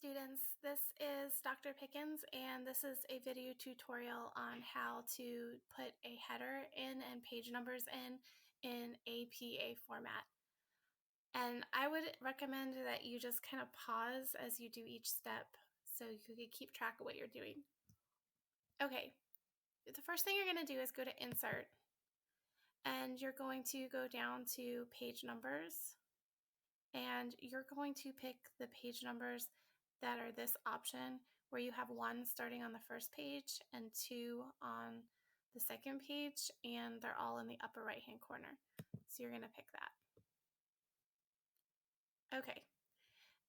students, this is Dr. Pickens, and this is a video tutorial on how to put a header in and page numbers in APA format. And I would recommend that you just kind of pause as you do each step so you can keep track of what you're doing. Okay, the first thing you're going to do is go to Insert, and you're going to go down to Page Numbers, and you're going to pick the page numbers that are this option where you have 1 starting on the first page and 2 on the second page, and they're all in the upper right hand corner. So you're going to pick that. Okay.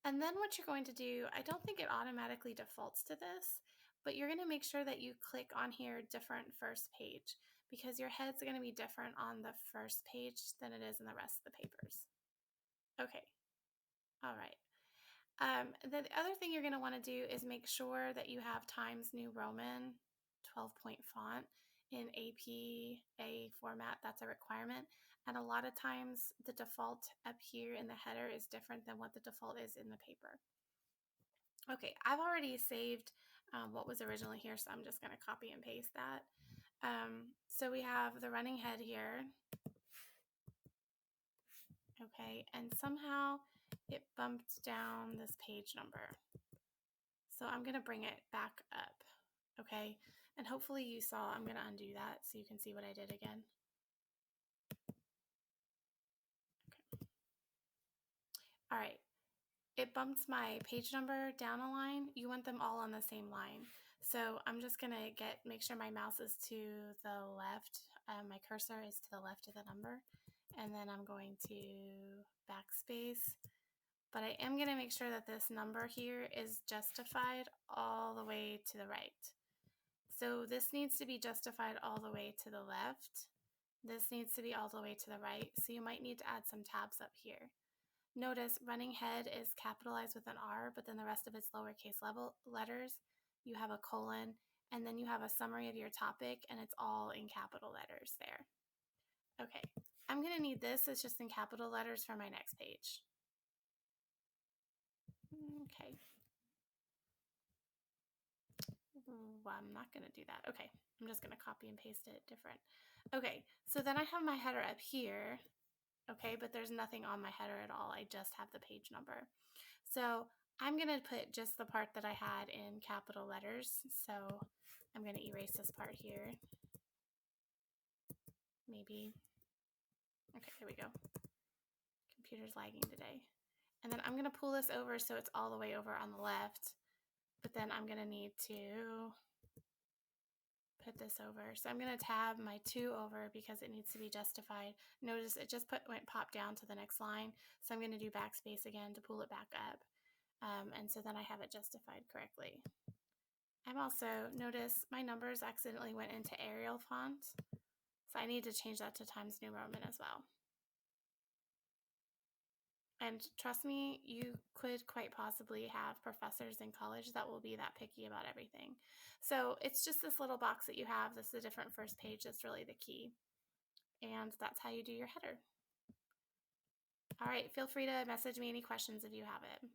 And then what you're going to do, I don't think it automatically defaults to this, but you're going to make sure that you click on here different first page, because your head's going to be different on the first page than it is in the rest of the papers. Okay. All right. The other thing you're going to want to do is make sure that you have Times New Roman 12-point font in APA format. That's a requirement. And a lot of times the default up here in the header is different than what the default is in the paper. Okay, I've already saved what was originally here, so I'm just going to copy and paste that. So we have the running head here. Okay, and somehow it bumped down this page number. So I'm going to bring it back up, okay? And hopefully you saw, I'm going to undo that so you can see what I did again. Okay. All right, it bumped my page number down a line. You want them all on the same line. So I'm just going to make sure my mouse is to the left. My cursor is to the left of the number. And then I'm going to backspace. But I am going to make sure that this number here is justified all the way to the right. So this needs to be justified all the way to the left. This needs to be all the way to the right. So you might need to add some tabs up here. Notice running head is capitalized with an R, but then the rest of it's lowercase letters. You have a colon, and then you have a summary of your topic, and it's all in capital letters there. Okay, I'm going to need this. It's just in capital letters for my next page. Okay. Well, I'm not going to do that. Okay, I'm just going to copy and paste it different. Okay, so then I have my header up here, okay, but there's nothing on my header at all. I just have the page number. So I'm going to put just the part that I had in capital letters. So I'm going to erase this part here. Maybe. Okay, there we go. Computer's lagging today. And then I'm going to pull this over so it's all the way over on the left. But then I'm going to need to put this over. So I'm going to tab my 2 over because it needs to be justified. Notice it just popped down to the next line. So I'm going to do backspace again to pull it back up. And so then I have it justified correctly. I'm also, notice my numbers accidentally went into Arial font. So I need to change that to Times New Roman as well. And trust me, you could quite possibly have professors in college that will be that picky about everything. So it's just this little box that you have. This is a different first page. That's really the key. And that's how you do your header. All right, feel free to message me any questions if you have it.